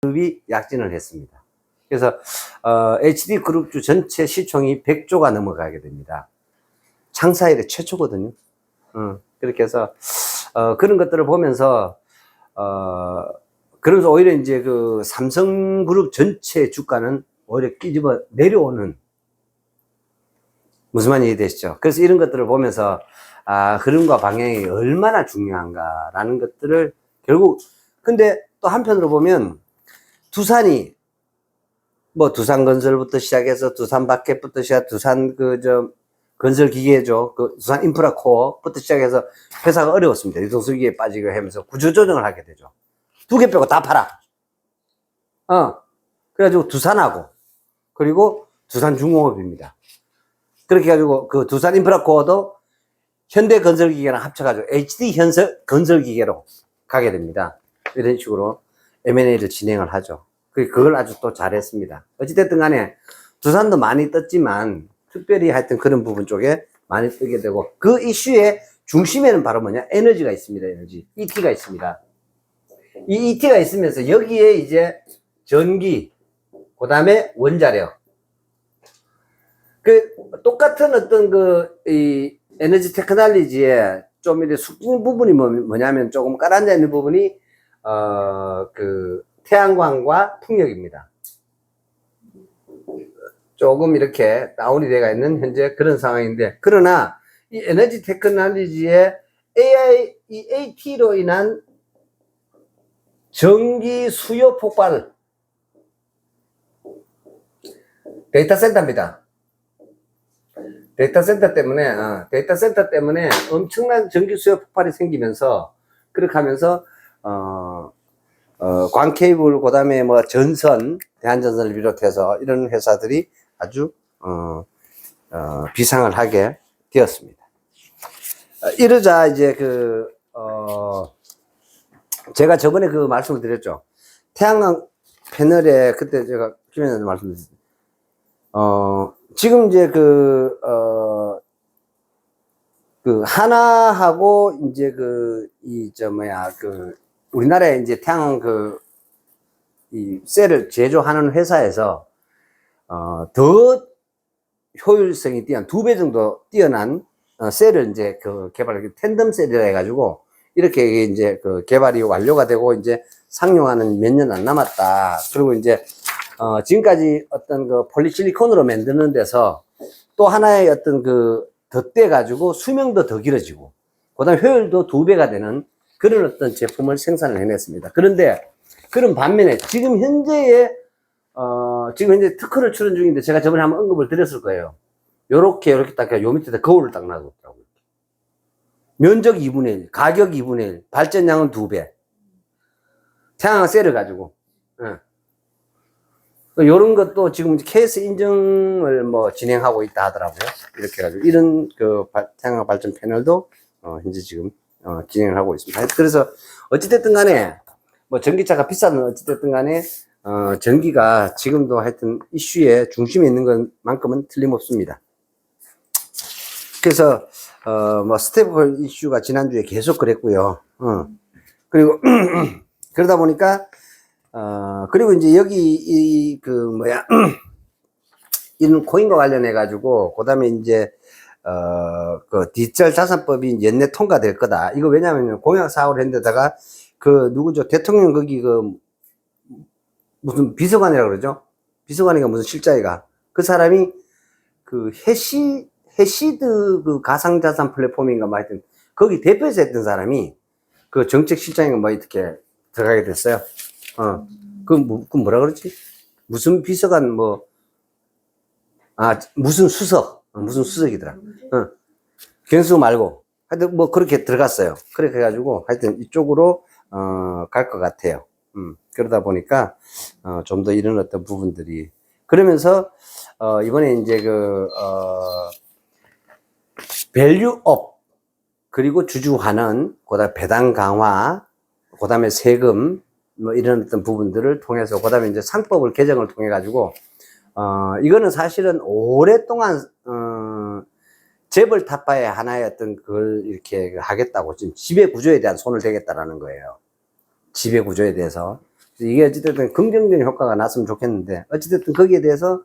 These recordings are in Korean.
그룹이 약진을 했습니다. 그래서 HD그룹주 전체 시총이 100조가 넘어가게 됩니다. 창사 이래 최초거든요. 그렇게 해서 그런 것들을 보면서 그러면서 오히려 이제 그 삼성그룹 전체 주가는 오히려 끼집어 내려오는, 무슨 말인지 이해되시죠? 그래서 이런 것들을 보면서 흐름과 방향이 얼마나 중요한가라는 것들을 결국, 근데 또 한편으로 보면 두산이 뭐 두산건설부터 시작해서 두산바켓부터 시작, 두산 건설기계죠. 그 두산 인프라코어부터 시작해서 회사가 어려웠습니다. 유동수기에 빠지고 하면서 구조조정을 하게 되죠. 두 개 빼고 다 팔아. 그래가지고 두산하고, 그리고 두산중공업입니다. 그렇게 해가지고 그 두산 인프라코어도 현대건설기계랑 합쳐가지고 HD건설기계로 가게 됩니다. 이런 식으로 M&A를 진행을 하죠. 그걸 아주 또 잘했습니다. 어찌됐든 간에 두산도 많이 떴지만 특별히 하여튼 그런 부분 쪽에 많이 뜨게 되고, 그 이슈의 중심에는 바로 뭐냐? 에너지가 있습니다. 에너지. ET가 있습니다. 이 ET가 있으면서 여기에 이제 전기, 그 다음에 원자력. 똑같은 어떤 이 에너지 테크놀로지에 좀 이렇게 숙진 부분이 뭐냐면 조금 깔아앉아 있는 부분이, 태양광과 풍력입니다. 조금 이렇게 다운이 되어 있는 현재 그런 상황인데, 그러나 이 에너지 테크놀로지의 이 AT로 인한 전기 수요 폭발, 데이터 센터입니다. 데이터 센터 때문에 엄청난 전기 수요 폭발이 생기면서, 그렇게 하면서 광케이블, 그 다음에 뭐 전선, 대한전선을 비롯해서 이런 회사들이 아주 비상을 하게 되었습니다. 이러자 이제 제가 저번에 그 말씀을 드렸죠. 태양광 패널에 그때 제가 김현장님 말씀드렸습니다. 지금 이제 하나하고 이제 우리나라에 이제 태양광 이 셀을 제조하는 회사에서 더 효율성이 뛰어난 2배 정도 뛰어난 셀을 이제 개발을, 텐덤 셀이라 해가지고 이렇게 이제 개발이 완료가 되고 이제 상용화는 몇 년 안 남았다. 그리고 이제 지금까지 어떤 폴리실리콘으로 만드는 데서 또 하나의 어떤 덧대 가지고 수명도 더 길어지고, 그 다음에 효율도 2배가 되는 그런 어떤 제품을 생산을 해냈습니다. 그런데 그런 반면에 지금 현재 특허를 출원 중인데, 제가 저번에 한번 언급을 드렸을 거예요. 요렇게 딱 요 밑에다 거울을 딱 놔뒀더라고요. 면적 2분의 1, 가격 2분의 1, 발전량은 2배. 태양광 셀을 가지고. 요런 것도 지금 KS 인증을 진행하고 있다 하더라고요. 이렇게 해가지고. 이런 태양광 발전 패널도 현재 지금 진행을 하고 있습니다. 그래서 어찌됐든 간에 전기차가 비싸든 어찌됐든 간에 전기가 지금도 하여튼 이슈의 중심에 있는 것만큼은 틀림없습니다. 그래서 스테이블 이슈가 지난주에 계속 그랬고요. 그리고 그러다 보니까 그리고 이제 여기 이런 코인과 관련해 가지고, 그 다음에 이제 디지털 자산법이 연내 통과될 거다. 이거 왜냐면 공약 사업을 했는데다가 누구죠? 대통령 거기 무슨 비서관이라고 그러죠? 비서관이가 무슨 실장이가, 그 사람이 해시드 가상자산 플랫폼인가 하여튼 거기 대표에서 했던 사람이 정책실장인가 이렇게 들어가게 됐어요. 뭐라 그러지? 무슨 비서관 무슨 수석이더라. 경수 말고 하여튼 그렇게 들어갔어요. 그렇게 해가지고 하여튼 이쪽으로 갈 것 같아요. 그러다 보니까 좀 더 이런 어떤 부분들이, 그러면서 이번에 이제 밸류업, 그리고 주주환원, 그다음에 배당 강화, 그다음에 세금 이런 어떤 부분들을 통해서, 그다음에 이제 상법을 개정을 통해 가지고 이거는 사실은 오랫동안 재벌 타파의 하나의 어떤 그걸 이렇게 하겠다고, 지금 지배 구조에 대한 손을 대겠다라는 거예요. 지배 구조에 대해서 이게 어찌됐든 긍정적인 효과가 났으면 좋겠는데, 어찌됐든 거기에 대해서,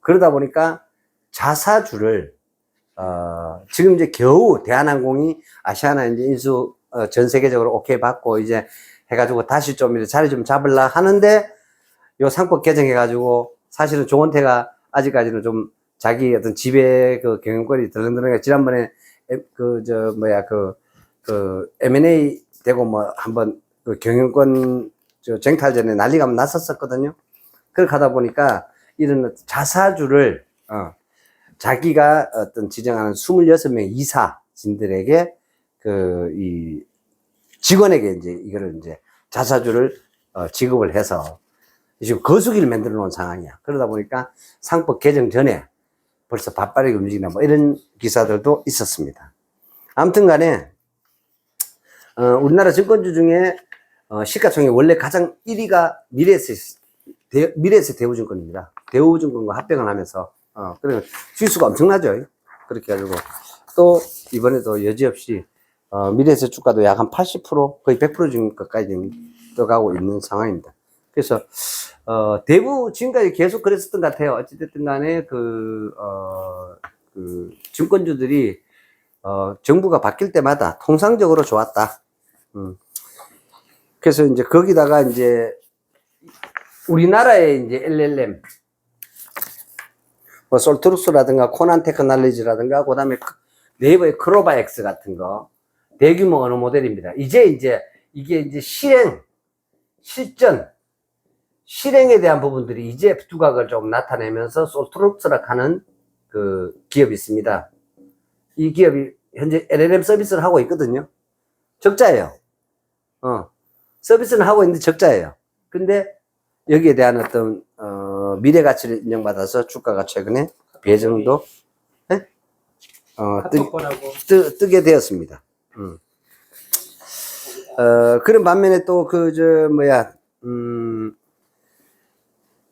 그러다 보니까 자사주를, 지금 이제 겨우 대한항공이 아시아나 이제 인수, 전 세계적으로 오케이 받고 이제 해가지고 다시 좀 이제 자리 좀 잡으려 하는데, 요 상법 개정해가지고 사실은 조원태가 아직까지는 좀 자기 어떤 지배 그 경영권이 덜렁덜렁해. 지난번에 M&A 되고 뭐 한번 그 경영권 쟁탈전에 난리가 났었거든요. 그렇게 하다 보니까 이런 자사주를, 자기가 어떤 지정하는 26명 이사진들에게 이 직원에게 이제 이거를 이제 자사주를 지급을 해서 지금 거수기를 만들어 놓은 상황이야. 그러다 보니까 상법 개정 전에 벌써 바빠르게 움직이나 뭐 이런 기사들도 있었습니다. 아무튼 간에, 우리나라 증권주 중에, 시가총액 원래 가장 1위가 미래에셋 대우증권입니다. 대우증권과 합병을 하면서, 그래서 주수가 엄청나죠. 그렇게 해가지고, 또, 이번에도 여지없이, 미래에셋 주가도 약 한 80%, 거의 100% 정도까지 떠가고 있는 상황입니다. 그래서, 대부 지금까지 계속 그랬었던 것 같아요. 어찌됐든 간에 증권주들이, 정부가 바뀔 때마다 통상적으로 좋았다. 그래서 이제 거기다가 이제 우리나라의 이제 LLM, 뭐 솔트룩스라든가 코난 테크놀로지라든가 그다음에 네이버의 크로바엑스 같은 거 대규모 언어 모델입니다. 이제 이게 이제 실행에 대한 부분들이 이제 두각을 좀 나타내면서 솔트룩스라 하는 그 기업이 있습니다. 이 기업이 현재 LLM 서비스를 하고 있거든요. 적자예요. 서비스는 하고 있는데 적자예요. 근데 여기에 대한 어떤 미래 가치를 인정받아서 주가가 최근에 배정도 뜨게 되었습니다. 그런 반면에 또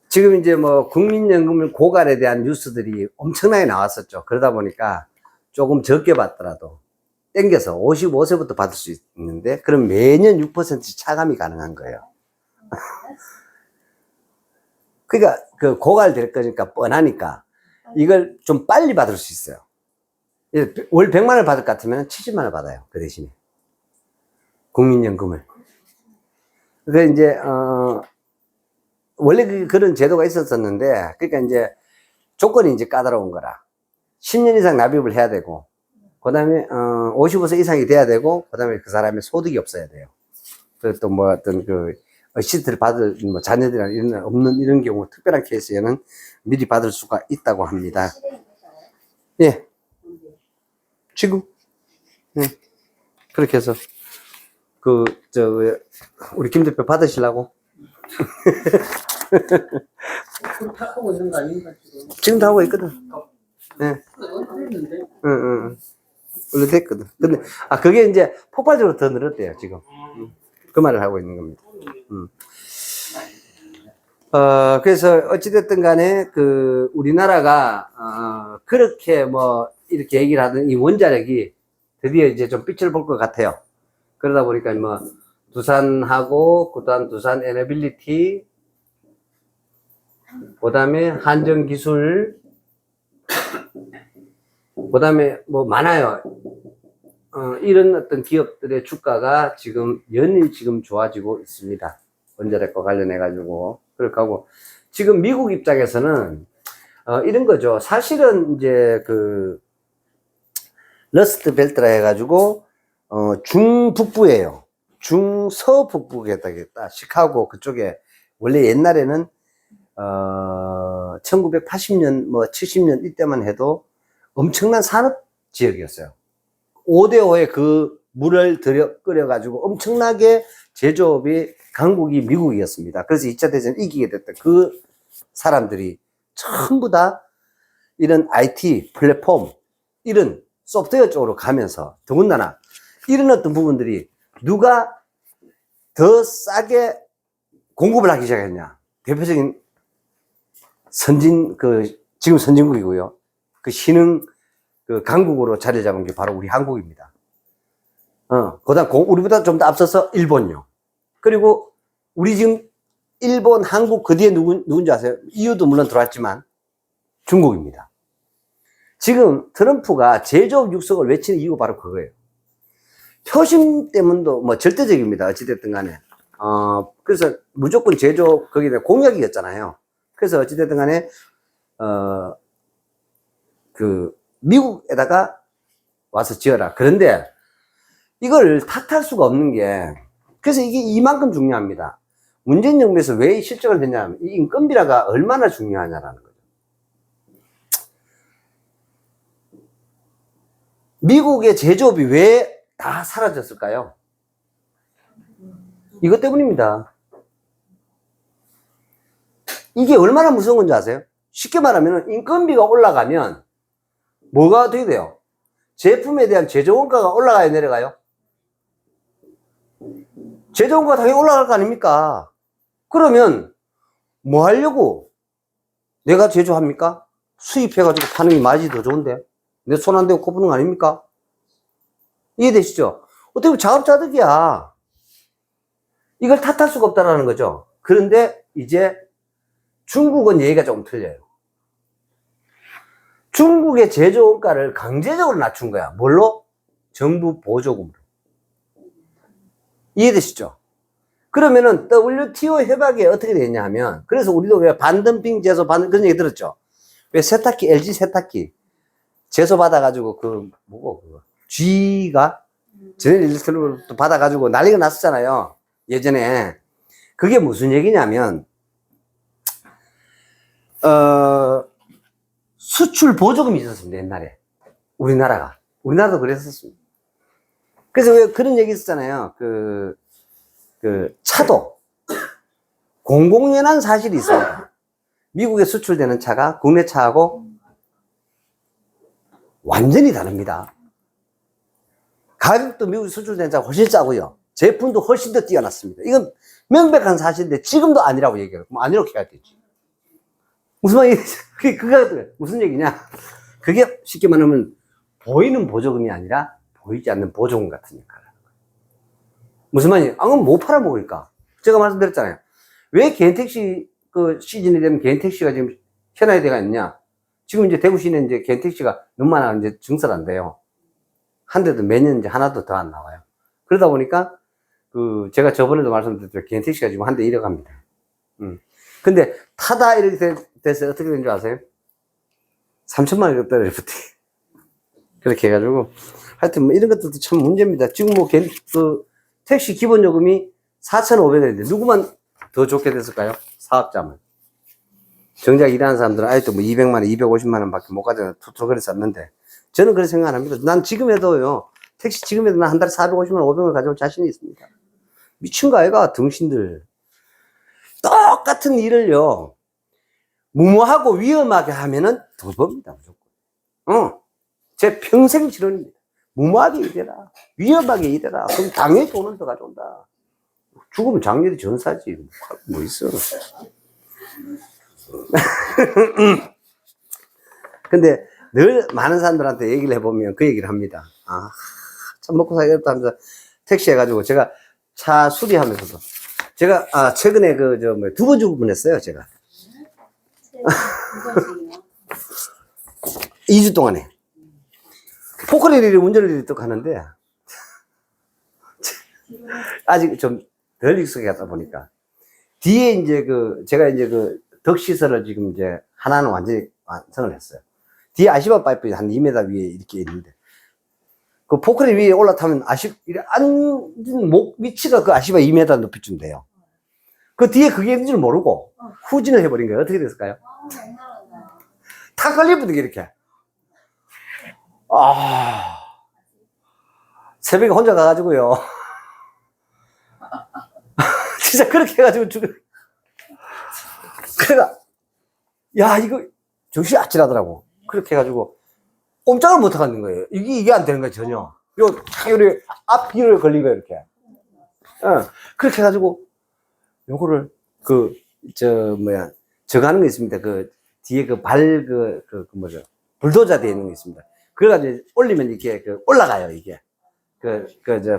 지금 이제 뭐 국민연금 고갈에 대한 뉴스들이 엄청나게 나왔었죠. 그러다 보니까 조금 적게 받더라도 땡겨서 55세부터 받을 수 있는데, 그럼 매년 6% 차감이 가능한 거예요. 그러니까 그 고갈될 거니까 뻔하니까 이걸 좀 빨리 받을 수 있어요. 월 100만 원을 받을 것 같으면 70만 원을 받아요. 그 대신에 국민연금을. 그래서 이제 원래 그런 제도가 있었었는데, 그러니까 이제 조건이 이제 까다로운 거라 10년 이상 납입을 해야 되고, 그 다음에 55세 이상이 돼야 되고, 그 다음에 그 사람의 소득이 없어야 돼요. 그리고 또 뭐 어떤 어시스트를 받을 뭐 자녀들이나 이런 없는 이런 경우 특별한 케이스에는 미리 받을 수가 있다고 합니다. 예. 지금. 예. 그렇게 해서 우리 김 대표 받으시려고? 하고 있는 거 아닌가 지금? 지금도 하고 있거든. 예. 응. 원래 됐거든. 근데 그게 이제 폭발적으로 더 늘었대요 지금. 그 말을 하고 있는 겁니다. 그래서 어찌됐든 간에 우리나라가 그렇게 뭐 이렇게 얘기를 하던 이 원자력이 드디어 이제 좀 빛을 볼 것 같아요. 그러다 보니까 뭐 두산하고 그다음 두산 에너빌리티, 그다음에 한정기술, 그다음에 뭐 많아요. 이런 어떤 기업들의 주가가 지금 연일 지금 좋아지고 있습니다. 원자력과 관련해 가지고. 그렇게 하고 지금 미국 입장에서는 이런 거죠. 사실은 이제 러스트 벨트라 해 가지고 중북부예요. 중서북부겠다. 시카고 그쪽에 원래 옛날에는 1980년 뭐 70년 이때만 해도 엄청난 산업 지역이었어요. 5대5의 그 물을 끓여가지고 엄청나게 제조업이 강국이 미국이었습니다. 그래서 2차 대전 이기게 됐던 그 사람들이 전부 다 이런 IT 플랫폼, 이런 소프트웨어 쪽으로 가면서 더군다나 이런 어떤 부분들이 누가 더 싸게 공급을 하기 시작했냐. 대표적인 지금 선진국이고요. 신흥 강국으로 자리 잡은 게 바로 우리 한국입니다. 그다음 우리보다 좀 더 앞서서 일본요. 그리고 우리 지금 일본, 한국 그 뒤에 누군지 아세요? EU도 물론 들어왔지만 중국입니다. 지금 트럼프가 제조업 육성을 외치는 이유가 바로 그거예요. 표심 때문도 뭐 절대적입니다. 어찌됐든 간에. 그래서 무조건 제조업, 거기에 공약이었잖아요. 그래서 어찌됐든 간에, 미국에다가 와서 지어라. 그런데 이걸 탓할 수가 없는 게, 그래서 이게 이만큼 중요합니다. 문재인 정부에서 왜 실적을 했냐면, 이 인건비라가 얼마나 중요하냐라는 거죠. 미국의 제조업이 왜 다 사라졌을까요? 이것 때문입니다. 이게 얼마나 무서운 건지 아세요? 쉽게 말하면 인건비가 올라가면 뭐가 어떻게 돼요? 제품에 대한 제조원가가 올라가요, 내려가요? 제조원가가 당연히 올라갈 거 아닙니까? 그러면 뭐 하려고 내가 제조합니까? 수입해가지고 파는 게 맛이 더 좋은데 내 손 안 대고 코 푸는 거 아닙니까? 이해되시죠? 어떻게 보면 자업자득이야. 이걸 탓할 수가 없다는 거죠. 그런데 이제 중국은 얘기가 조금 틀려요. 중국의 제조원가를 강제적으로 낮춘 거야. 뭘로? 정부 보조금으로. 이해되시죠? 그러면은 WTO 협약에 어떻게 되냐 하면, 그래서 우리도 왜 반덤핑 제소 그런 얘기 들었죠? 왜 세탁기, LG 세탁기 제소 받아가지고 그거 G가 제네럴 일렉트릭으로 받아가지고 난리가 났었잖아요. 예전에. 그게 무슨 얘기냐면, 수출 보조금이 있었습니다, 옛날에. 우리나라도 그랬었습니다. 그래서 왜 그런 얘기 있었잖아요. 차도. 공공연한 사실이 있습니다. 미국에 수출되는 차가 국내 차하고 완전히 다릅니다. 가격도 미국에 수출되는 차가 훨씬 싸고요. 제품도 훨씬 더 뛰어났습니다. 이건 명백한 사실인데 지금도 아니라고 얘기해요. 그럼 아니라고 해야 되지. 무슨 말이지? 그게 무슨 얘기냐? 그게 쉽게 말하면 보이는 보조금이 아니라 보이지 않는 보조금 같은 역할을 하는 거예요. 무슨 말이에요? 그럼 뭐 팔아먹을까? 제가 말씀드렸잖아요. 왜 개인택시 시즌이 되면 개인택시가 지금 현아에 대가 있냐? 지금 이제 대구 시내 이제 개인택시가 너무 많아 이제 증설한대요. 한 대도 매년 이제 하나도 더 안 나와요. 그러다 보니까 제가 저번에도 말씀드렸죠. 개인택시가 지금 한 대 잃어갑니다. 근데 타다 이렇게 돼서 어떻게 된 줄 아세요? 3천만 원 떨어졌대. 그렇게 해가지고 하여튼 뭐 이런 것들도 참 문제입니다. 지금 뭐 택시 기본 요금이 4,500원인데 누구만 더 좋게 됐을까요? 사업자만. 정작 일하는 사람들은 아직도 뭐 200만 원, 250만 원밖에 못 가져가 툭툭 그랬었는데 저는 그렇게 생각 안 합니다. 난 지금 해도요. 택시 지금 해도 난 한 달에 450만 원, 500원 가져올 자신이 있습니다. 미친 거 아이가 등신들. 똑같은 일을요. 무모하고 위험하게 하면은 더 법니다, 무조건. 제 평생 실언입니다. 무모하게 일해라. 위험하게 일해라. 그럼 당연히 돈은 더 가져온다. 죽으면 장례도 전사지. 뭐 있어. 근데 늘 많은 사람들한테 얘기를 해보면 그 얘기를 합니다. 참 먹고 살겠다 하면서 택시 해가지고 제가 차 수리하면서도 제가 최근에 2번 주문했어요, 제가. 2주 동안에. 포크레일을 운전을 또 가는데, 아직 좀 덜 익숙하다 보니까. 뒤에 이제 제가 이제 덕시설을 지금 이제 하나는 완전히 완성을 했어요. 뒤에 아시바 파이프 한 2m 위에 이렇게 있는데, 그 포크레일 위에 올라타면 앉은 목 위치가 그 아시바 2m 높이쯤 돼요. 그 뒤에 그게 있는 줄 모르고 후진을 해버린 거예요. 어떻게 됐을까요? 탁 걸리거든요, 이렇게. 새벽에 혼자 가가지고요. 진짜 그렇게 해가지고 그래가, 야, 이거 정신이 아찔하더라고. 그렇게 해가지고 꼼짝을 못 하겠는 거예요. 이게 안 되는 거예요, 전혀. 요, 앞뒤를 걸린 거예요, 이렇게. 그렇게 해가지고 요거를 저거 하는 거 있습니다. 뒤에 뭐죠? 불도저 되어 있는 거 있습니다. 그래가지고 올리면 이렇게 올라가요, 이게.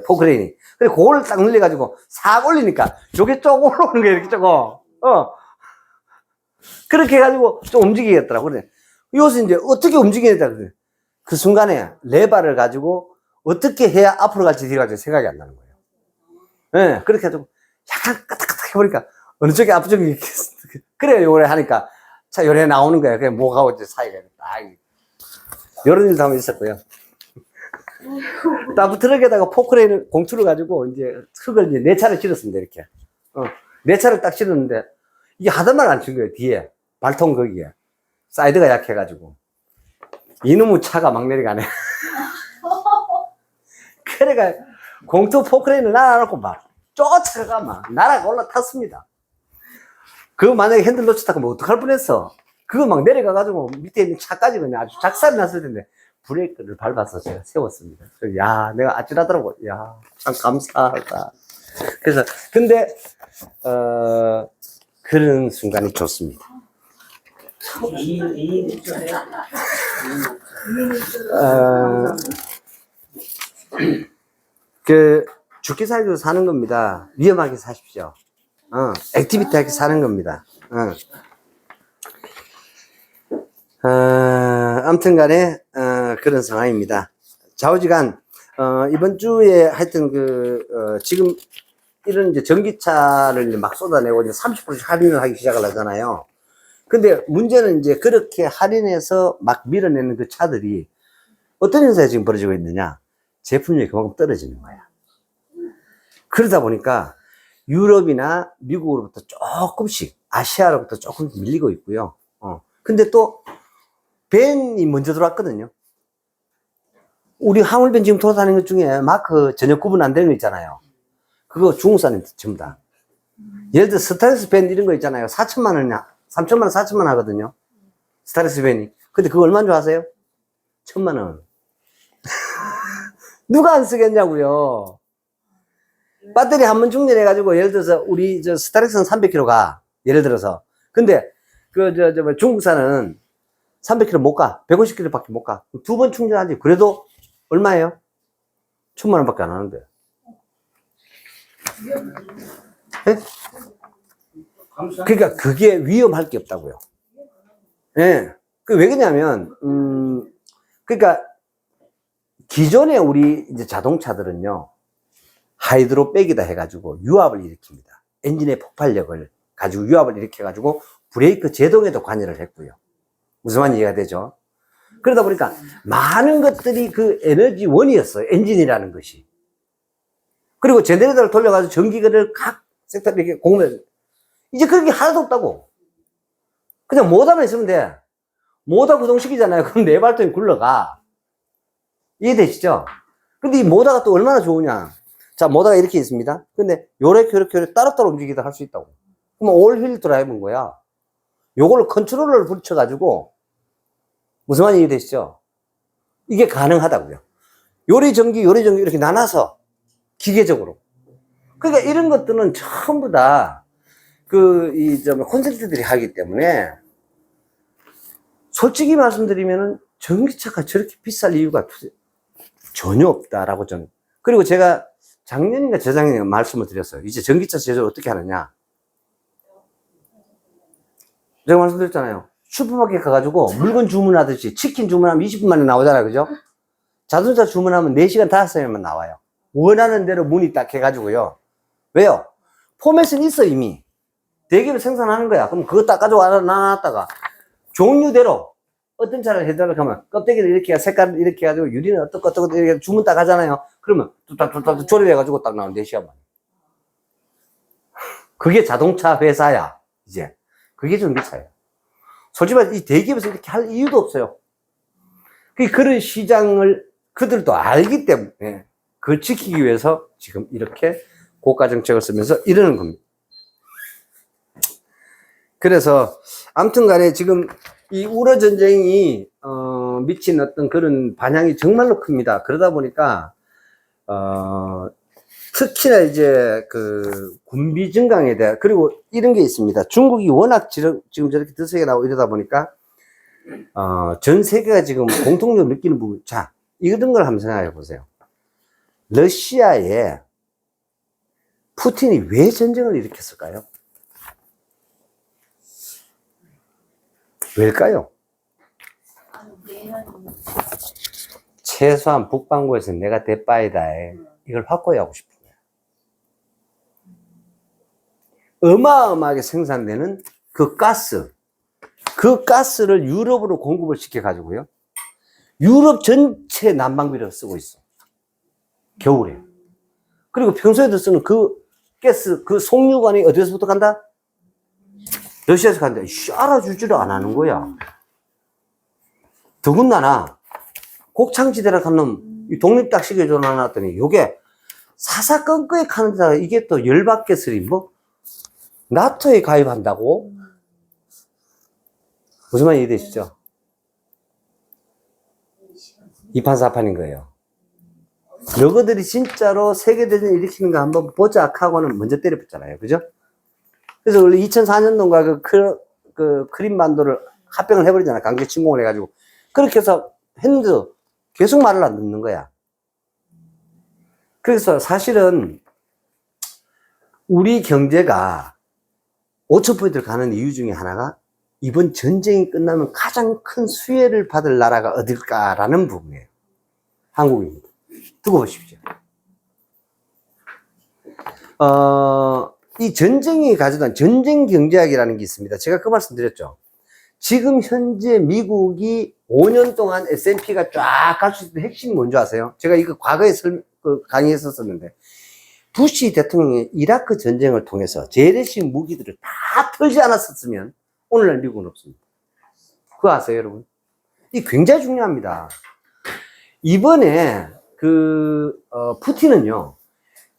포크레인이. 그래, 그거를 딱 늘려가지고 싹 올리니까 저게 쭉 올라오는 거야, 이렇게 조금. 그렇게 해가지고 좀 움직이겠더라고. 그래. 이것은 이제 어떻게 움직이겠다. 그래. 그 순간에 레바를 가지고 어떻게 해야 앞으로 갈지 뒤로 갈지 생각이 안 나는 거예요. 예, 네, 그렇게 해가지고 약간 까딱까딱 해보니까 어느 쪽이 앞쪽이 이렇게. 그래, 요래 하니까 차 요래 나오는 거야. 그냥 목하고 이제 사이가 딱. 이런 일도 한번 있었고요. 또 트럭에다가 포크레인을 공투를 가지고 이제 흙을 이제 네 차를 실었습니다. 이렇게. 네 차를 딱 실었는데 이게 하단만 안 친 거예요. 뒤에. 발통 거기에. 사이드가 약해가지고. 이놈의 차가 막 내려가네. 그래가 공투 포크레인을 날아놓고 막 쫓아가 막 날아가 올라탔습니다. 그거 만약에 핸들 놓쳤다가 뭐 어떡할 뻔했어. 그거 막 내려가가지고 밑에 있는 차까지 그냥 아주 작살이 났을 텐데 브레이크를 밟아서 제가 세웠습니다. 야, 내가 아찔하더라고. 야, 참 감사하다. 그래서, 근데, 그런 순간이 좋습니다. 죽기 살기로 사는 겁니다. 위험하게 사십시오. 액티비티하게 사는 겁니다. 아무튼 간에, 그런 상황입니다. 좌우지간, 이번 주에 하여튼 지금 이런 이제 전기차를 이제 막 쏟아내고 이제 30%씩 할인을 하기 시작을 하잖아요. 근데 문제는 이제 그렇게 할인해서 막 밀어내는 그 차들이 어떤 현상이 지금 벌어지고 있느냐? 제품력이 그만큼 떨어지는 거야. 그러다 보니까 유럽이나 미국으로부터 조금씩, 아시아로부터 조금 밀리고 있고요. 근데 또 벤이 먼저 들어왔거든요. 우리 화물벤 지금 돌아다니는 것 중에 마크 전혀 구분 안 되는 거 있잖아요. 그거 중국산이 전부 다. 예를 들어 스타렉스 벤 이런 거 있잖아요. 4천만 원이냐, 3천만 원, 4천만 원 하거든요. 스타렉스 벤이. 근데 그거 얼마인 줄 아세요? 1,000만 원. 누가 안 쓰겠냐고요. 배터리 한 번 충전해가지고, 예를 들어서, 우리, 스타렉스는 300km 가. 예를 들어서. 근데, 중국산은 300km 못 가. 150km 밖에 못 가. 두 번 충전하지. 그래도, 얼마예요? 1,000만 원 밖에 안 하는데. 네? 그러니까 그게 위험할 게 없다고요. 예. 네. 왜 그러냐면, 그러니까, 기존에 우리 이제 자동차들은요, 하이드로 백이다 해가지고 유압을 일으킵니다. 엔진의 폭발력을 가지고 유압을 일으켜가지고 브레이크 제동에도 관여를 했고요. 무슨 말인지 이해가 되죠? 그러다 보니까 많은 것들이 그 에너지원이었어요. 엔진이라는 것이. 그리고 제네레이터를 돌려가지고 전기를 각 섹터로 이렇게 공면, 이제 그런 게 하나도 없다고. 그냥 모터만 있으면 돼. 모터 구동시키잖아요. 그럼 네 발통이 굴러가. 이해되시죠? 근데 이 모터가 또 얼마나 좋으냐. 자, 모터가 이렇게 있습니다. 근데 요렇게 따로따로 움직이다 할 수 있다고. 그러면 올휠 드라이브인 거야. 요걸로 컨트롤러를 붙여가지고, 무슨 말인지 이해되시죠? 이게 가능하다고요. 요리전기 이렇게 나눠서, 기계적으로. 그러니까 이런 것들은 전부 다, 콘센트들이 하기 때문에, 솔직히 말씀드리면은, 전기차가 저렇게 비쌀 이유가 전혀 없다라고 저는. 그리고 제가 작년인가 재작년에 말씀을 드렸어요. 이제 전기차 제조를 어떻게 하느냐. 제가 말씀드렸잖아요. 슈퍼마켓 가가지고 물건 주문하듯이 치킨 주문하면 20분 만에 나오잖아요. 그죠? 자동차 주문하면 4시간, 5시간만 나와요. 원하는 대로 문의 딱 해가지고요. 왜요? 포맷은 있어, 이미. 대기업이 생산하는 거야. 그럼 그거 딱 가져와 놨다가 종류대로 어떤 차를 해달라고 하면 껍데기를 이렇게 색깔을 이렇게 해가지고 유리는 어떻고 이렇게 주문 딱 하잖아요. 그러면 뚝딱뚝딱 조립해가지고 딱 나오는 4시간 만에. 그게 자동차 회사야, 이제. 그게 전기차예요. 솔직히 말해서 이 대기업에서 이렇게 할 이유도 없어요. 그런 시장을 그들도 알기 때문에 그걸 지키기 위해서 지금 이렇게 고가 정책을 쓰면서 이러는 겁니다. 그래서 아무튼 간에 지금 이 우러 전쟁이 미친 어떤 그런 반향이 정말로 큽니다. 그러다 보니까 특히나 이제 군비 증강에 대한, 그리고 이런 게 있습니다. 중국이 워낙 지금 저렇게 드세게 나오고 이러다 보니까 전 세계가 지금 공통적으로 느끼는 부분. 자, 이런 걸 한번 생각해 보세요. 러시아에 푸틴이 왜 전쟁을 일으켰을까요? 왜일까요? 최소한 북반구에서 내가 대빠이다에 이걸 확보해 하고 싶은 거예요. 어마어마하게 생산되는 그 가스를 유럽으로 공급을 시켜가지고요. 유럽 전체 난방비를 쓰고 있어. 겨울에. 그리고 평소에도 쓰는 그 가스, 그 송유관이 어디서부터 간다? 러시아에서 간다. 알아주지를 안 하는 거야. 더군다나, 곡창지대라 한 놈, 독립딱식에 전화놨더니, 요게 사사건거에 가는 데다가 이게 또 열받겠으니, 뭐, 나토에 가입한다고? 무슨 말인지 이해되시죠? 이판사판인 거예요. 너희들이 진짜로 세계대전 일으키는 거 한번 보자 하고는 먼저 때려봤잖아요. 그죠? 그래서 원래 2004년도인가 그 크림반도를 합병을 해버리잖아. 강제 침공을 해가지고. 그렇게 해서 했는데 계속 말을 안 듣는 거야. 그래서 사실은 우리 경제가 5,000%를 가는 이유 중에 하나가 이번 전쟁이 끝나면 가장 큰 수혜를 받을 나라가 어딜까라는 부분이에요. 한국입니다. 두고 보십시오. 이 전쟁이 가져다 전쟁 경제학이라는 게 있습니다. 제가 그 말씀 드렸죠. 지금 현재 미국이 5년 동안 S&P가 쫙 갈 수 있는 핵심이 뭔지 아세요? 제가 이거 과거에 강의했었는데, 부시 대통령이 이라크 전쟁을 통해서 재래식 무기들을 다 털지 않았었으면 오늘날 미국은 없습니다. 그거 아세요, 여러분? 이 굉장히 중요합니다. 이번에 푸틴은요,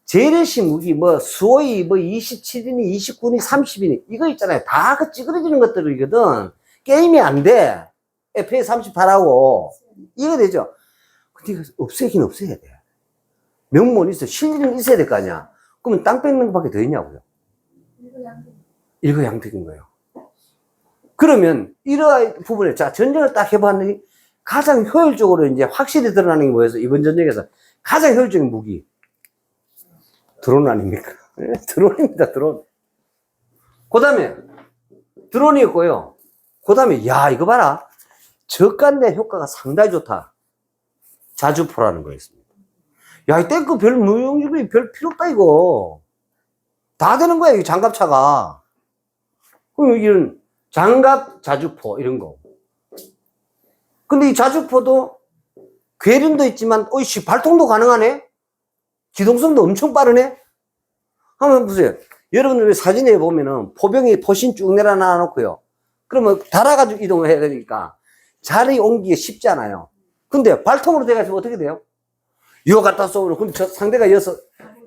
재래식 무기, 수호이, 27이니, 29이니, 30이니, 이거 있잖아요. 다 그 찌그러지는 것들이거든. 게임이 안 돼. FA38하고. 이거 되죠? 근데 이거 없애긴 없애야 돼. 명분이 있어. 실력이 있어야 될 거 아니야. 그러면 땅 뺏는 것밖에 더 있냐고요. 일거양득인 거예요. 그러면 이러한 부분에, 자, 전쟁을 딱 해봤더니 가장 효율적으로 이제 확실히 드러나는 게 뭐였어? 이번 전쟁에서 가장 효율적인 무기. 드론 아닙니까? 드론입니다, 드론. 그 다음에 드론이었고요. 그 다음에, 야, 이거 봐라. 저간내 효과가 상당히 좋다. 자주포라는 거였습니다. 야, 이 탱크 별 무용지물이 별 필요 없다, 이거. 다 되는 거야, 이 장갑차가. 그럼 이런 장갑 자주포, 이런 거. 근데 이 자주포도 괴륜도 있지만, 어이씨, 발통도 가능하네? 기동성도 엄청 빠르네? 한번 보세요. 여러분들 사진에 보면은 포병이 포신 쭉 내려놔 놓고요. 그러면 달아가지고 이동을 해야 되니까 자리 옮기기 쉽잖아요. 근데 발통으로 돼가지고 어떻게 돼요? 요 갖다 쏘면 그럼 저 상대가 이어서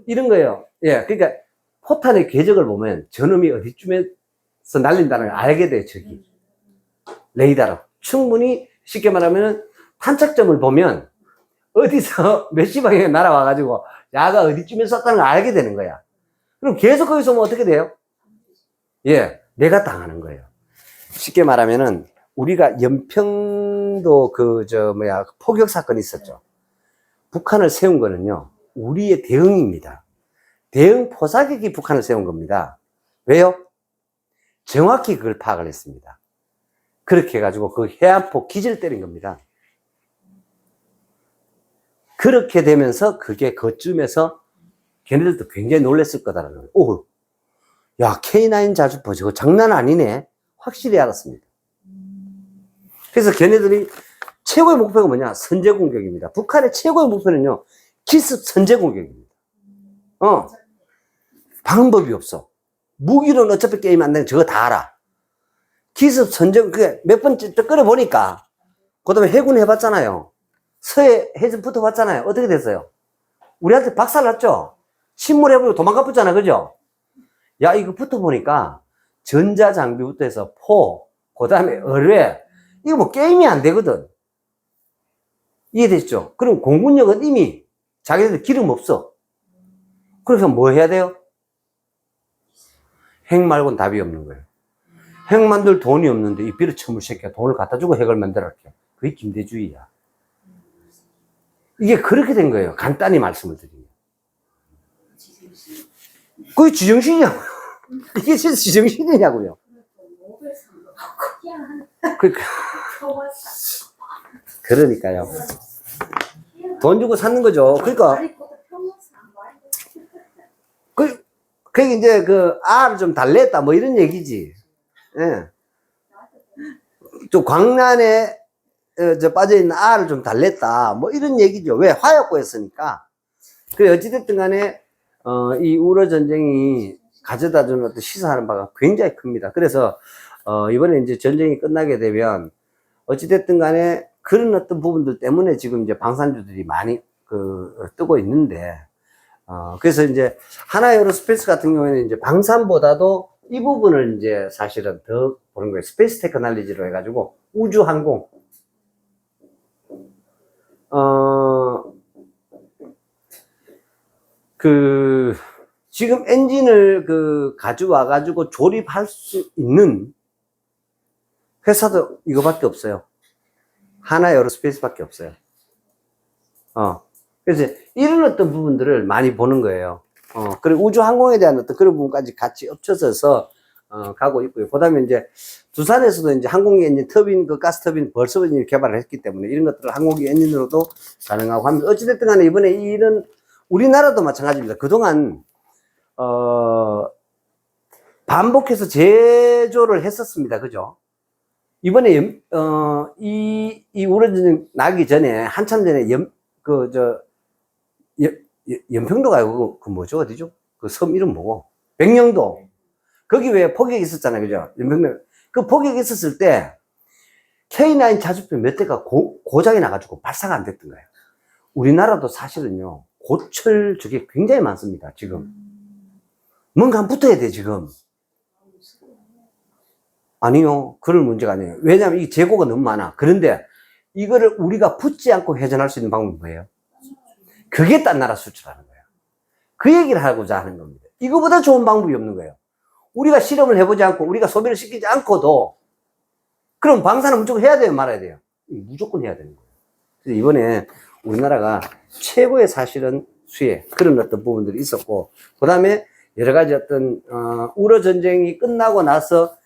이런 거예요. 예, 그러니까 포탄의 궤적을 보면 저놈이 어디쯤에서 날린다는 걸 알게 돼요, 저기. 레이더로. 충분히 쉽게 말하면 탄착점을 보면 어디서 몇 시 방향에 날아와가지고 야가 어디쯤에 쐈다는 걸 알게 되는 거야. 그럼 계속 거기서 오면 어떻게 돼요? 예, 내가 당하는 거예요. 쉽게 말하면은 우리가 연평도 포격 사건이 있었죠. 북한을 세운 거는요, 우리의 대응입니다. 대응 포사격이 북한을 세운 겁니다. 왜요? 정확히 그걸 파악을 했습니다. 그렇게 해가지고 그 해안포 기지를 때린 겁니다. 그렇게 되면서 그게 그쯤에서 걔네들도 굉장히 놀랬을 거다라는 거예요. 오, 야, K9 자주포 저거 장난 아니네. 확실히 알았습니다. 그래서 걔네들이 최고의 목표가 뭐냐? 선제 공격입니다. 북한의 최고의 목표는요, 기습 선제 공격입니다. 방법이 없어. 무기로는 어차피 게임 안 되는 저거 다 알아. 기습 선제, 그게 몇 번째 끌어보니까, 그 다음에 해군 해봤잖아요. 서해 해전 붙어봤잖아요. 어떻게 됐어요? 우리한테 박살났죠? 침몰해보고 도망가봤잖아, 그죠? 야, 이거 붙어보니까, 전자장비부터 해서 포, 그 다음에 어뢰, 이거 뭐 게임이 안 되거든. 이해되시죠? 그럼 공군력은 이미 자기네들 기름 없어. 그래서 뭐 해야 돼요? 핵 말고는 답이 없는 거예요. 핵 만들 돈이 없는데 이 비를 처물 새끼가 돈을 갖다 주고 핵을 만들어 할게요. 그게 김대주의야. 이게 그렇게 된 거예요. 간단히 말씀을 드리면. 그게 지정신이냐고요. 이게 진짜 지정신이냐고요. 그러니까요. 돈 주고 사는 거죠. 그러니까 그 이제 그 R을 좀 달랬다 뭐 이런 얘기지. 예. 좀 광란에 빠져있는 R을 좀 달랬다 뭐 이런 얘기죠. 왜? 화약고였으니까. 그래 어찌됐든 간에 이 우러 전쟁이 가져다 준 어떤 시사하는 바가 굉장히 큽니다. 그래서 이번에 이제 전쟁이 끝나게 되면 어찌됐든 간에 그런 어떤 부분들 때문에 지금 이제 방산주들이 많이 뜨고 있는데 그래서 이제 하나 에어로스페이스 같은 경우에는 이제 방산보다도 이 부분을 이제 사실은 더 보는 거예요. 스페이스 테크놀로지로 해가지고 우주항공. 지금 엔진을 가져와가지고 조립할 수 있는 회사도 이거밖에 없어요. 하나 에어로스페이스밖에 없어요. 그래서 이런 어떤 부분들을 많이 보는 거예요. 그리고 우주항공에 대한 어떤 그런 부분까지 같이 엎쳐져서 가고 있고요. 그 다음에 이제 두산에서도 이제 항공기 엔진 터빈, 가스 터빈 벌써 개발을 했기 때문에 이런 것들을 항공기 엔진으로도 가능하고 합니다. 어찌됐든 간에 이번에 이런 우리나라도 마찬가지입니다. 그동안 반복해서 제조를 했었습니다. 그죠? 이번에 이 우러전쟁 나기 전에 한참 전에 연평도가 아니고 그 뭐죠? 어디죠? 그 섬 이름 뭐고? 백령도. 거기 왜 폭격이 있었잖아요. 그죠? 연평도. 그 폭격이 있었을 때 K9 자주포 몇 대가 고장이 나가지고 발사가 안 됐던 거예요. 우리나라도 사실은요, 고철 저게 굉장히 많습니다. 지금. 뭔가 한 붙어야 돼, 지금. 아니요. 그럴 문제가 아니에요. 왜냐하면 이 재고가 너무 많아. 그런데 이거를 우리가 붙지 않고 회전할 수 있는 방법이 뭐예요? 그게 딴 나라 수출하는 거예요. 그 얘기를 하고자 하는 겁니다. 이거보다 좋은 방법이 없는 거예요. 우리가 실험을 해보지 않고 우리가 소비를 시키지 않고도 그럼 방사는 무조건 해야 돼요? 말아야 돼요? 무조건 해야 되는 거예요. 그래서 이번에 우리나라가 최고의 사실은 수혜 그런 어떤 부분들이 있었고 그 다음에 여러 가지 어떤 우러 전쟁이 끝나고 나서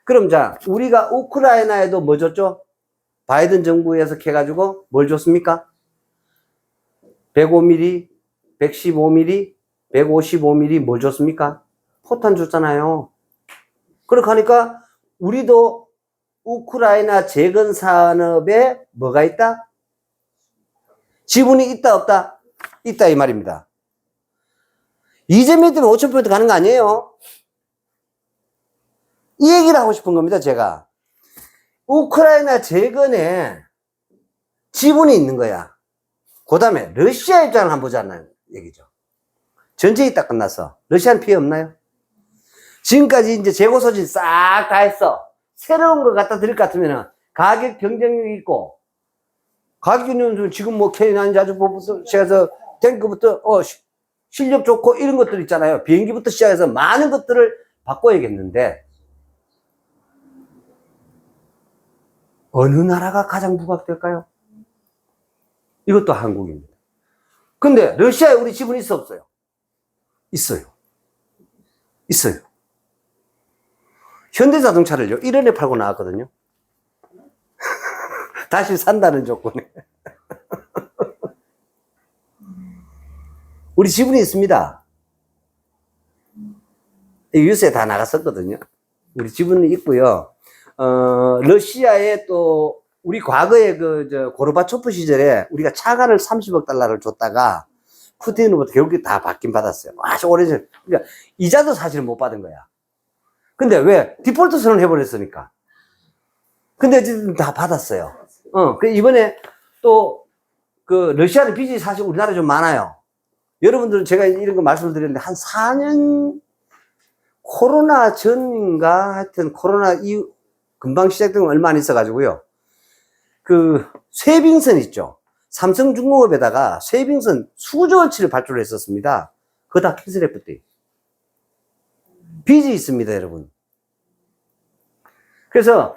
그럼 자 우리가 우크라이나에도 뭐 줬죠? 바이든 정부에서 해가지고 뭘 줬습니까? 105mm, 115mm, 155mm 뭘 줬습니까? 포탄 줬잖아요. 그렇게 하니까 우리도 우크라이나 재건 산업에 뭐가 있다? 지분이 있다 없다? 있다 이 말입니다. 이재명 때문에 5,000% 가는 거 아니에요? 이 얘기를 하고 싶은 겁니다. 제가 우크라이나 재건에 지분이 있는 거야. 그 다음에 러시아 입장을 한번 보자는 얘기죠. 전쟁이 딱 끝났어. 러시아는 피해 없나요? 지금까지 이제 재고 소진 싹 다 했어. 새로운 거 갖다 드릴 것 같으면 가격 경쟁력이 있고 가격은 지금 뭐 K9 자주포부터 시작해서 탱크부터 실력 좋고 이런 것들 있잖아요. 비행기부터 시작해서 많은 것들을 바꿔야겠는데 어느 나라가 가장 부각될까요? 이것도 한국입니다. 근데 러시아에 우리 지분이 있어 없어요? 있어요. 있어요. 현대자동차를요 1원에 팔고 나왔거든요. 다시 산다는 조건에. 우리 지분이 있습니다. 뉴스에 다 나갔었거든요. 우리 지분이 있고요. 러시아에 또 우리 과거에 고르바초프 시절에 우리가 차관을 30억 달러를 줬다가 푸틴으로부터 결국에 다 받긴 받았어요. 아주 오래전. 그러니까 이자도 사실 못 받은 거야. 근데 왜? 디폴트 선언을 해버렸으니까. 근데 어쨌든 다 받았어요. 이번에 또 러시아는 빚이 사실 우리나라에 좀 많아요. 여러분들은 제가 이런 거 말씀을 드렸는데 한 4년 코로나 전인가 하여튼 코로나 이후 금방 시작된 건 얼마 안 있어가지고요. 쇠빙선 있죠. 삼성중공업에다가 쇠빙선 수조 원치를 발주를 했었습니다. 그거 다 캔슬했대요. 빚이 있습니다, 여러분. 그래서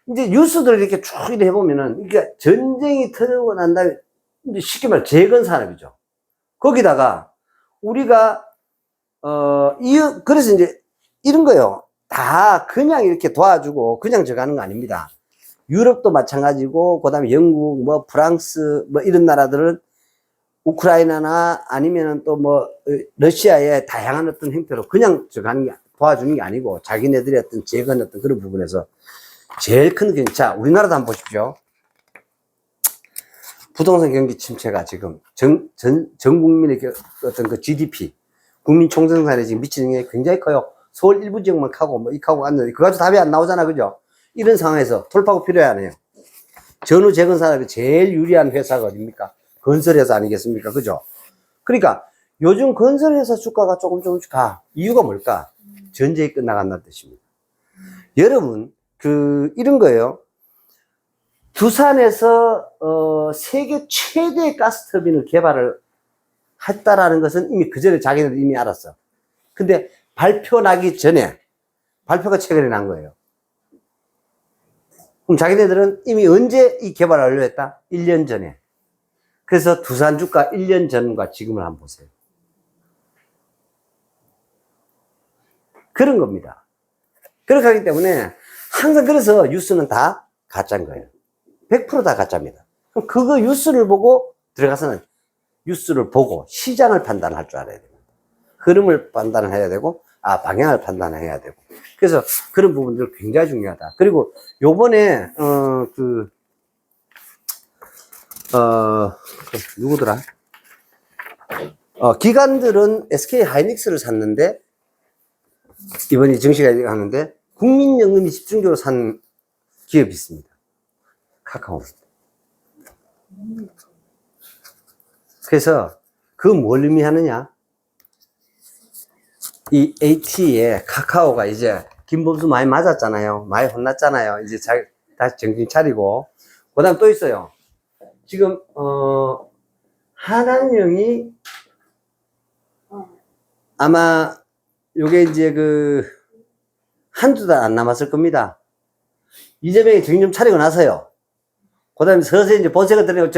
이제 뉴스들을 이렇게 쭉 해보면은, 그러니까 전쟁이 터지고 난 다음에 이제 쉽게 말해 재건 산업이죠. 거기다가 우리가 그래서 이제 이런 거요. 다 그냥 이렇게 도와주고 그냥 저거 하는 거 아닙니다. 유럽도 마찬가지고, 그 다음에 영국, 뭐, 프랑스, 뭐, 이런 나라들은 우크라이나나 아니면은 또 뭐, 러시아의 다양한 어떤 형태로 그냥 저거 하는 게, 도와주는 게 아니고, 자기네들의 어떤 재건 어떤 그런 부분에서 제일 큰 게, 자, 우리나라도 한번 보십시오. 부동산 경기 침체가 지금 전 국민의 어떤 그 GDP, 국민 총생산에 지금 미치는 게 굉장히 커요. 서울 일부 지역만 하고, 뭐, 이하고 앉는, 그거 가지고 답이 안 나오잖아, 그죠? 이런 상황에서 돌파구 필요해 안 해요? 전후 재건 산업이 제일 유리한 회사가 어딥니까? 건설회사 아니겠습니까? 그죠? 그러니까 요즘 건설회사 주가가 조금씩 가. 이유가 뭘까? 전쟁이 끝나간다는 뜻입니다. 여러분, 이런 거예요. 두산에서, 세계 최대의 가스터빈을 개발을 했다라는 것은 이미 그전에 자기네들 이미 알았어. 근데 발표 나기 전에, 발표가 최근에 난 거예요. 그럼 자기네들은 이미 언제 이 개발을 완료했다? 1년 전에. 그래서 두산 주가 1년 전과 지금을 한번 보세요. 그런 겁니다. 그렇게 하기 때문에 항상 그래서 뉴스는 다 가짜인 거예요. 100% 다 가짜입니다. 그럼 그거 뉴스를 보고 들어가서는 뉴스를 보고 시장을 판단할 줄 알아야 됩니다. 흐름을 판단을 해야 되고, 방향을 판단해야 되고. 그래서 그런 부분들 굉장히 중요하다. 그리고 요번에, 누구더라? 기관들은 SK 하이닉스를 샀는데, 이번에 증시가 하는데, 국민연금이 집중적으로 산 기업이 있습니다. 카카오. 그래서 그 뭘 의미하느냐? 이 AT에 카카오가 이제 김범수 많이 맞았잖아요. 많이 혼났잖아요. 이제 다시 정신 차리고. 그 다음 또 있어요. 지금, 한한령이 아마 요게 이제 한두 달 안 남았을 겁니다. 이재명이 정신 좀 차리고 나서요. 그 다음에 서서히 이제 본색을 드리고,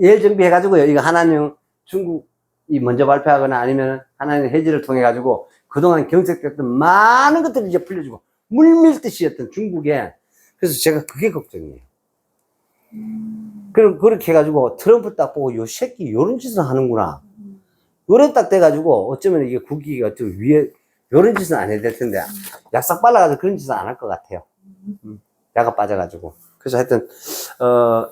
예를 정비해가지고요. 이거 한한령 중국이 먼저 발표하거나 아니면 하나의 해지를 통해 가지고 그동안 경색됐던 많은 것들이 이제 풀려지고 물밀듯이였던 중국에. 그래서 제가 그게 걱정이에요. 그럼 그렇게 해가지고 트럼프 딱 보고 요 새끼 요런 짓을 하는구나. 요래 딱 돼가지고 어쩌면 이게 국기가 좀 위에 요런 짓은 안 해야 될 텐데 약삭 빨라가지고 그런 짓은 안 할 것 같아요. 약가 빠져가지고. 그래서 하여튼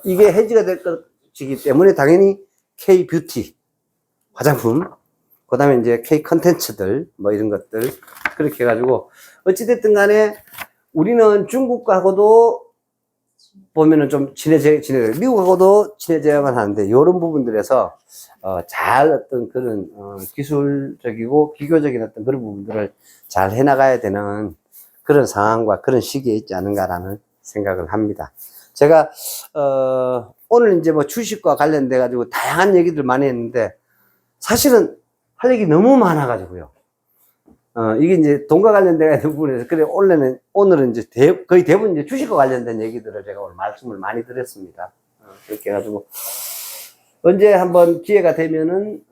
이게 해지가 될 것이기 때문에 당연히 K-뷰티 화장품, 그 다음에 이제 K-컨텐츠들, 뭐 이런 것들, 그렇게 해가지고, 어찌됐든 간에 우리는 중국하고도 보면은 좀 미국하고도 친해져야만 하는데, 이런 부분들에서, 잘 어떤 그런, 기술적이고 비교적인 어떤 그런 부분들을 잘 해나가야 되는 그런 상황과 그런 시기에 있지 않은가라는 생각을 합니다. 제가, 오늘 이제 뭐 주식과 관련돼가지고 다양한 얘기들 많이 했는데, 사실은 할 얘기 너무 많아가지고요. 이게 이제 돈과 관련된 부분에서, 그래, 오늘은 이제 거의 대부분 이제 주식과 관련된 얘기들을 제가 오늘 말씀을 많이 드렸습니다. 그렇게 해가지고, 언제 한번 기회가 되면은,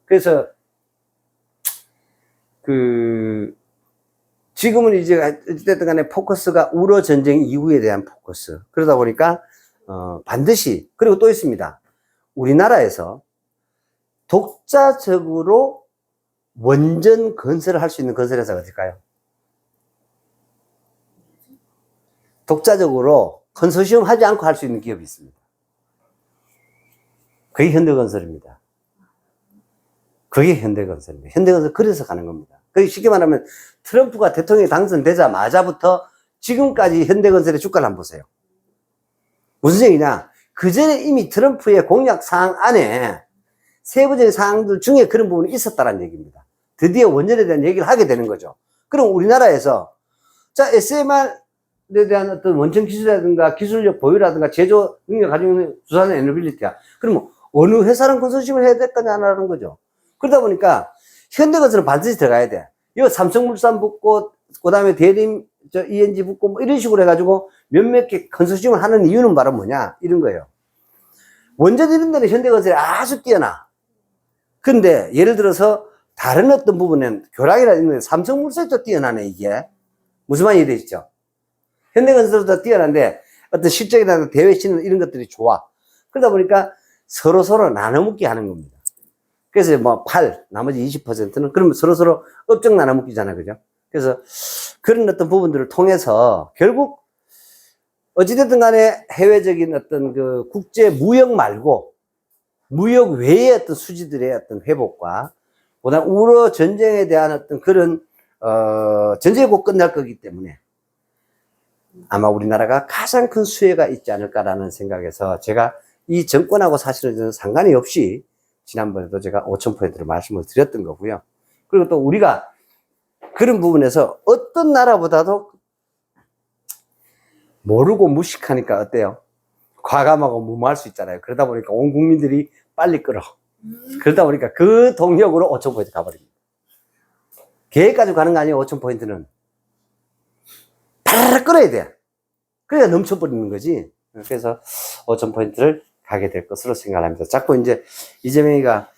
그래서, 지금은 이제, 어쨌든 간에 포커스가 우러 전쟁 이후에 대한 포커스. 그러다 보니까, 반드시, 그리고 또 있습니다. 우리나라에서 독자적으로 원전 건설을 할 수 있는 건설회사가 어딜까요? 독자적으로 컨소시엄 하지 않고 할 수 있는 기업이 있습니다. 그게 현대건설입니다. 그게 현대건설입니다. 현대건설 그래서 가는 겁니다. 그게 쉽게 말하면 트럼프가 대통령이 당선되자마자부터 지금까지 현대건설의 주가를 한번 보세요. 무슨 얘기냐? 그 전에 이미 트럼프의 공약 사항 안에 세부적인 사항들 중에 그런 부분이 있었다는 얘기입니다. 드디어 원전에 대한 얘기를 하게 되는 거죠. 그럼 우리나라에서, 자, SMR에 대한 어떤 원천 기술이라든가 기술력 보유라든가 제조 능력 가지고 있는 두산의 에너빌리티야. 그러면 어느 회사랑 컨소시엄을 해야 될 거냐라는 거죠. 그러다 보니까 현대건설은 반드시 들어가야 돼. 이거 삼성물산 붙고, 그 다음에 대림, ENG 붙고, 뭐 이런 식으로 해가지고 몇몇 개 컨소시엄을 하는 이유는 바로 뭐냐? 이런 거예요. 원전 이런 데는 현대건설이 아주 뛰어나. 근데 예를 들어서 다른 어떤 부분엔 교락이라 있는데 삼성물산도 뛰어나네, 이게. 무슨 말인지 이해되시죠? 현대건설도 뛰어난데 어떤 실적이나 대외 신은 이런 것들이 좋아. 그러다 보니까 서로 나눠먹기 하는 겁니다. 그래서 뭐 8, 나머지 20%는 그러면 서로 업적 나눠먹기잖아, 그죠? 그래서 그런 어떤 부분들을 통해서 결국 어찌됐든 간에 해외적인 어떤 그 국제 무역 말고 무역 외의 어떤 수지들의 어떤 회복과 보다 우러 전쟁에 대한 어떤 그런 전쟁이 곧 끝날 거기 때문에 아마 우리나라가 가장 큰 수혜가 있지 않을까라는 생각에서 제가 이 정권하고 사실은 저는 상관이 없이 지난번에도 제가 5,000%를 말씀을 드렸던 거고요. 그리고 또 우리가 그런 부분에서 어떤 나라보다도 모르고 무식하니까 어때요? 과감하고 무모할 수 있잖아요. 그러다 보니까 온 국민들이 빨리 끌어. 그러다 보니까 그 동력으로 5,000% 가버립니다. 계획 가지고 가는 거 아니에요, 5,000%는. 다 끌어야 돼. 그래야 넘쳐버리는 거지. 그래서 5,000%를 가게 될 것으로 생각합니다. 자꾸 이제 이재명이가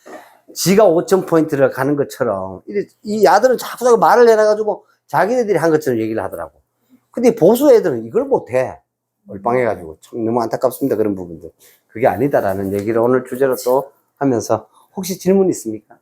지가 5,000%를 가는 것처럼, 이 야들은 자꾸 말을 해놔가지고 자기네들이 한 것처럼 얘기를 하더라고. 근데 보수 애들은 이걸 못해. 얼빵해가지고. 참 너무 안타깝습니다. 그런 부분들. 그게 아니다라는 얘기를 오늘 주제로 또 하면서 혹시 질문 있습니까?